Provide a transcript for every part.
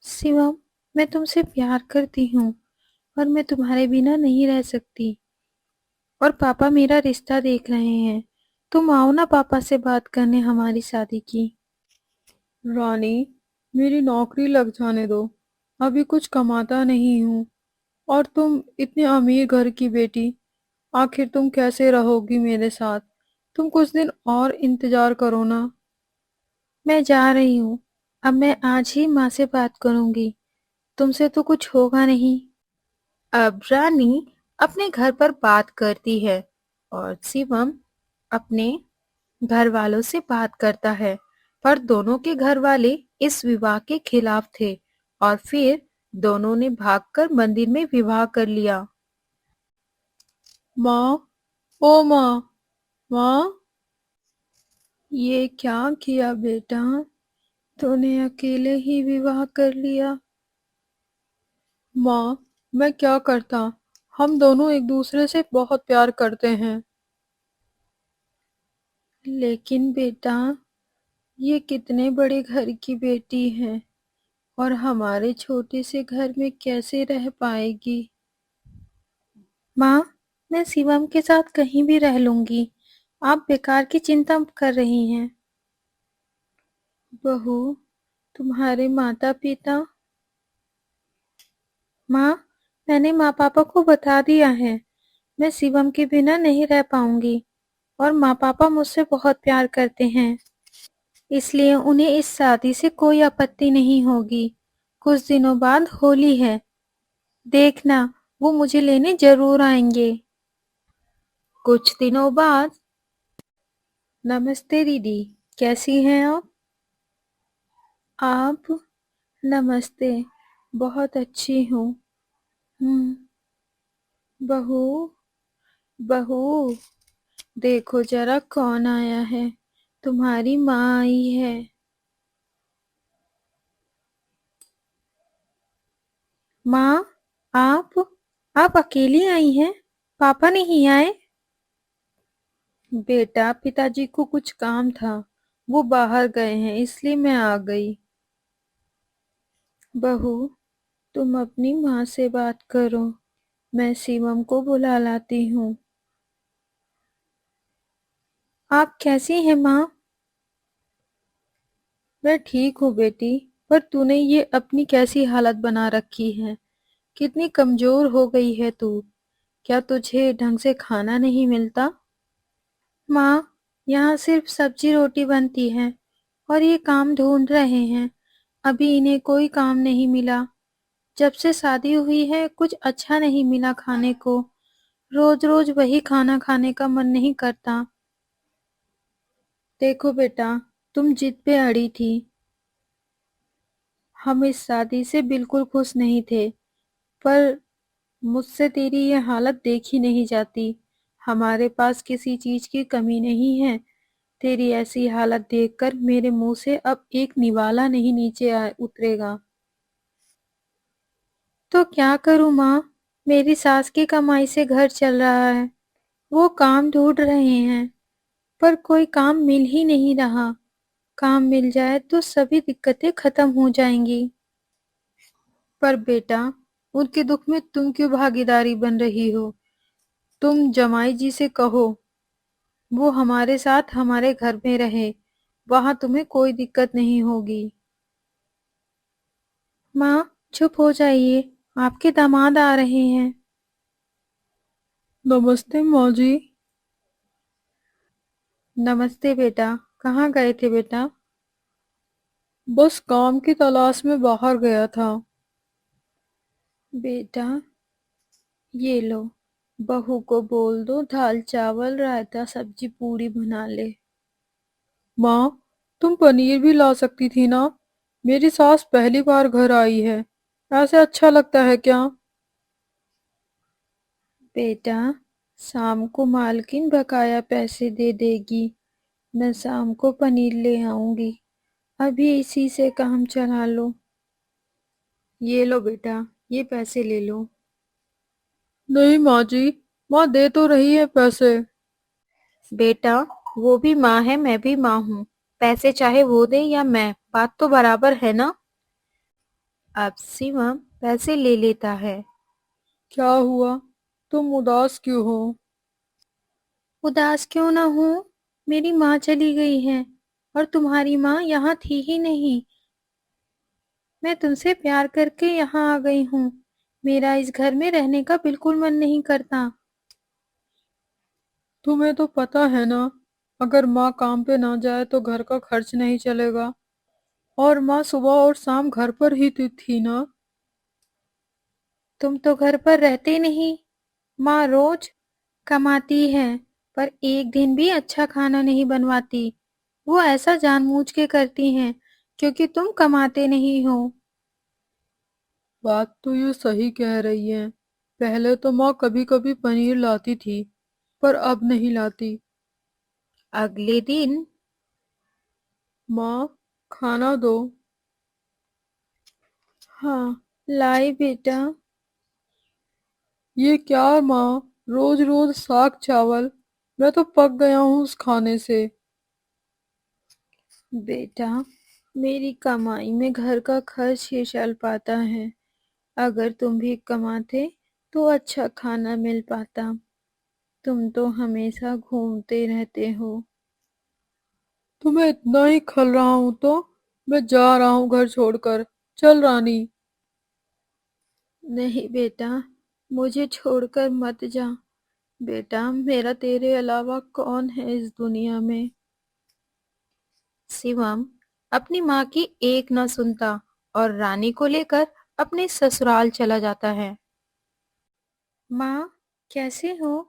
शिवम, मैं तुमसे प्यार करती हूँ और मैं तुम्हारे बिना नहीं रह सकती। और पापा मेरा रिश्ता देख रहे हैं। तुम आओ ना पापा से बात करने हमारी शादी की। रानी, मेरी नौकरी लग जाने दो। अभी कुछ कमाता नहीं हूँ। और तुम इतने अमीर घर की बेटी, आखिर तुम कैसे रहोगी मेरे साथ? तुम कुछ दिन और इंतजार करो ना। मैं जा रही हूँ। अब मैं आज ही माँ से बात करूंगी। तुमसे तो कुछ होगा नहीं। अब रानी अपने घर पर बात करती है और शिवम अपने घर वालों से बात करता है। पर दोनों के घर वाले इस विवाह के खिलाफ थे और फिर दोनों ने भागकर मंदिर में विवाह कर लिया। माँ, ओ माँ, माँ, ये क्या किया बेटा? तूने अकेले ही विवाह कर लिया। माँ, मैं क्या करता? हम दोनों एक दूसरे से बहुत प्यार करते हैं। लेकिन बेटा, ये कितने बड़े घर की बेटी है और हमारे छोटे से घर में कैसे रह पाएगी? माँ, मैं शिवम के साथ कहीं भी रह लूंगी। आप बेकार की चिंता कर रही हैं। बहू, तुम्हारे माता पिता? माँ, मैंने माँ पापा को बता दिया है। मैं शिवम के बिना नहीं रह पाऊंगी और माँ पापा मुझसे बहुत प्यार करते हैं। इसलिए उन्हें इस शादी से कोई आपत्ति नहीं होगी। कुछ दिनों बाद होली है। देखना, वो मुझे लेने जरूर आएंगे। कुछ दिनों बाद। नमस्ते दीदी, कैसी हैं आप? आप? नमस्ते, बहुत अच्छी हूँ। हम्म। बहू, बहू, देखो जरा कौन आया है। तुम्हारी माँ आई है। माँ, आप आप अकेली आई हैं? पापा नहीं आए? बेटा, पिताजी को कुछ काम था। वो बाहर गए हैं, इसलिए मैं आ गई। बहू, तुम अपनी माँ से बात करो। मैं शिवम को बुला लाती हूँ। आप कैसी हैं माँ? मैं ठीक हूँ बेटी। पर तूने ये अपनी कैसी हालत बना रखी है? कितनी कमजोर हो गई है तू। क्या तुझे ढंग से खाना नहीं मिलता? माँ, यहाँ सिर्फ सब्जी रोटी बनती है और ये काम ढूंढ रहे हैं। अभी इन्हें कोई काम नहीं मिला। जब से शादी हुई है कुछ अच्छा नहीं मिला खाने को। रोज रोज वही खाना खाने का मन नहीं करता। देखो बेटा, तुम जिद पे अड़ी थी। हम इस शादी से बिल्कुल खुश नहीं थे। पर मुझसे तेरी ये हालत देखी नहीं जाती। हमारे पास किसी चीज की कमी नहीं है। तेरी ऐसी हालत देखकर मेरे मुंह से अब एक निवाला नहीं नीचे उतरेगा। तो क्या करूं माँ? मेरी सास की कमाई से घर चल रहा है। वो काम ढूंढ रहे हैं, पर कोई काम मिल ही नहीं रहा। काम मिल जाए तो सभी दिक्कतें खत्म हो जाएंगी। पर बेटा, उनके दुख में तुम क्यों भागीदारी बन रही हो? तुम जमाई जी से कहो, वो हमारे साथ हमारे घर में रहे। वहां तुम्हें कोई दिक्कत नहीं होगी। माँ, चुप हो जाइए। आपके दामाद आ रहे हैं। नमस्ते माँ जी। नमस्ते बेटा। कहाँ गए थे बेटा? बस काम की तलाश में बाहर गया था। बेटा, ये लो। बहू को बोल दो दाल चावल रायता सब्जी पूरी बना ले। माँ, तुम पनीर भी ला सकती थी ना। मेरी सास पहली बार घर आई है। ऐसे अच्छा लगता है क्या? बेटा, शाम को मालकिन बकाया पैसे दे देगी। मैं शाम को पनीर ले आऊंगी। अभी इसी से काम चला लो। ये लो बेटा, ये पैसे ले लो। नहीं माँ जी, माँ दे तो रही है पैसे। बेटा, वो भी माँ है, मैं भी माँ हूँ। पैसे चाहे वो दे या मैं, बात तो बराबर है ना? अब शिवम पैसे ले लेता है। क्या हुआ? तुम उदास क्यों हो? उदास क्यों ना हूँ? मेरी माँ चली गई है और तुम्हारी माँ यहाँ थी ही नहीं। मैं तुमसे प्यार करके यहाँ आ गई हूँ। मेरा इस घर में रहने का बिल्कुल मन नहीं करता। तुम्हें तो पता है ना, अगर माँ काम पे ना जाए तो घर का खर्च नहीं चलेगा। और माँ सुबह और शाम घर पर ही थी ना। तुम तो घर पर रहते नहीं। माँ रोज कमाती है, पर एक दिन भी अच्छा खाना नहीं बनवाती। वो ऐसा जानबूझ के करती हैं, क्योंकि तुम कमाते नहीं हो। बात तो ये सही कह रही है। पहले तो माँ कभी कभी पनीर लाती थी, पर अब नहीं लाती। अगले दिन। माँ, खाना दो। हाँ, लाई बेटा। ये क्या माँ, रोज रोज साग चावल? मैं तो पक गया हूँ उस खाने से। बेटा, मेरी कमाई में घर का खर्च ही चल पाता है। अगर तुम भी कमाते तो अच्छा खाना मिल पाता। तुम तो हमेशा घूमते रहते हो। तो मैं इतना ही खल रहा हूँ तो मैं जा रहा हूँ घर छोड़कर। चल रानी। नहीं बेटा, मुझे छोड़कर मत जा। बेटा, मेरा तेरे अलावा कौन है इस दुनिया में। शिवम अपनी माँ की एक न सुनता और रानी को लेकर अपने ससुराल चला जाता है। माँ, कैसे हो?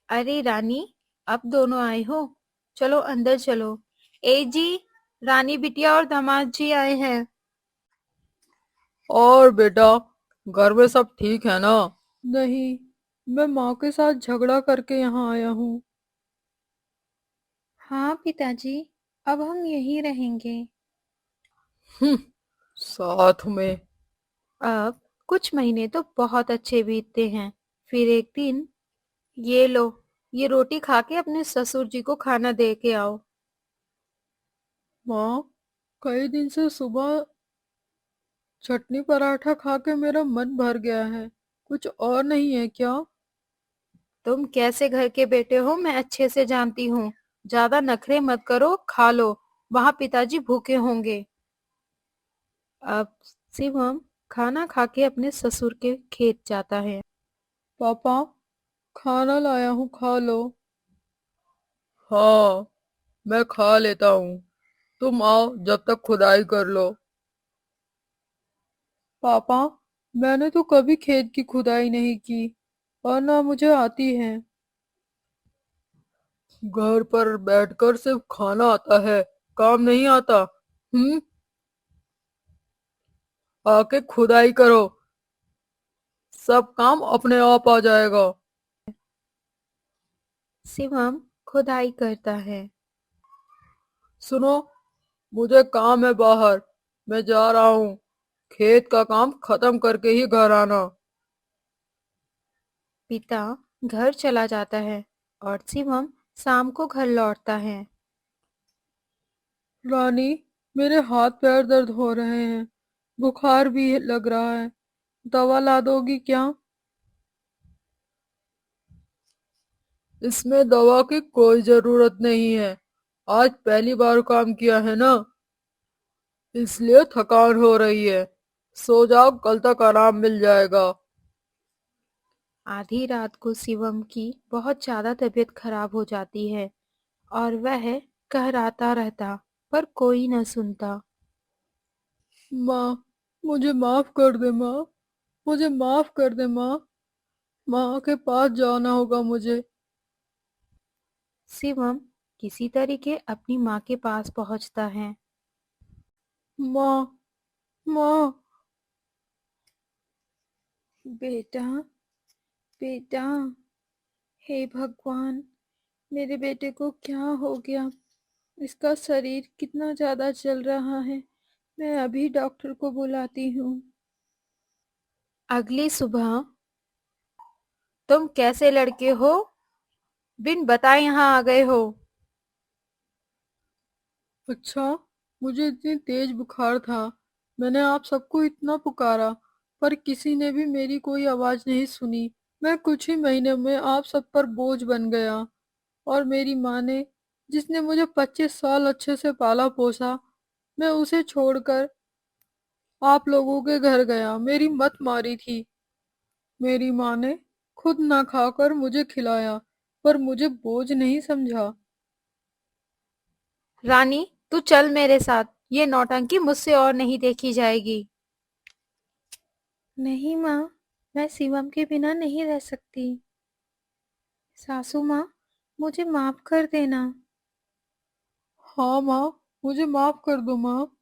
अरे रानी, अब दोनों आए हो। चलो अंदर चलो। ए जी, रानी बिटिया और दामाद जी आए हैं। और बेटा, घर में सब ठीक है ना? नहीं, मैं माँ के साथ झगड़ा करके यहाँ आया हूँ। हाँ पिताजी, अब हम यहीं रहेंगे। हम्म, साथ में। अब कुछ महीने तो बहुत अच्छे बीतते हैं। फिर एक दिन, ये लो, ये रोटी खा के अपने ससुर जी को खाना दे के आओ। माँ, कई दिन से सुबह चटनी पराठा खा के मेरा मन भर गया है। कुछ और नहीं है क्या? तुम कैसे घर के बेटे हो मैं अच्छे से जानती हूँ। ज्यादा नखरे मत करो, खा लो। वहां पिताजी भूखे होंगे। अब शिवम खाना खा के अपने ससुर के खेत जाता है। पापा, खाना लाया हूँ, खा लो। हाँ, मैं खा लेता हूँ। तुम आओ जब तक खुदाई कर लो। पापा, मैंने तो कभी खेत की खुदाई नहीं की और ना मुझे आती है। घर पर बैठकर सिर्फ खाना आता है, काम नहीं आता। हम्म, आके खुदाई करो, सब काम अपने आप आ जाएगा। शिवम खुदाई करता है। सुनो, मुझे काम है बाहर, मैं जा रहा हूँ। खेत का काम खत्म करके ही घर आना। पिता घर चला जाता है और शिवम शाम को घर लौटता है। रानी, मेरे हाथ पैर दर्द हो रहे हैं, बुखार भी लग रहा है। दवा ला दोगी क्या? इसमें दवा की कोई जरूरत नहीं है। आज पहली बार काम किया है ना, इसलिए थकान हो रही है। सो जाओ, कल तक आराम मिल जाएगा। आधी रात को शिवम की बहुत ज्यादा तबीयत खराब हो जाती है और वह कहराता रहता, पर कोई न सुनता। माँ, मुझे माफ कर दे माँ, मुझे माफ कर दे माँ। माँ के पास जाना होगा मुझे। शिवम किसी तरीके अपनी माँ के पास पहुंचता है। माँ, माँ। बेटा, बेटा, हे भगवान, मेरे बेटे को क्या हो गया? इसका शरीर कितना ज्यादा जल रहा है। मैं अभी डॉक्टर को बुलाती हूँ। अगली सुबह। तुम कैसे लड़के हो? बिन बताए यहाँ आ गए हो। अच्छा, मुझे इतनी तेज बुखार था मैंने आप सबको इतना पुकारा, पर किसी ने भी मेरी कोई आवाज नहीं सुनी। मैं कुछ ही महीने में आप सब पर बोझ बन गया। और मेरी माँ ने, जिसने मुझे 25 साल अच्छे से पाला पोसा, मैं उसे छोड़कर आप लोगों के घर गया। मेरी मत मारी थी। मेरी माँ ने खुद ना खाकर मुझे खिलाया, पर मुझे बोझ नहीं समझा। रानी, तू चल मेरे साथ। ये नौटंकी मुझसे और नहीं देखी जाएगी। नहीं माँ, मैं शिवम के बिना नहीं रह सकती। सासू माँ, मुझे माफ कर देना। हाँ माँ, मुझे माफ कर दो माँ।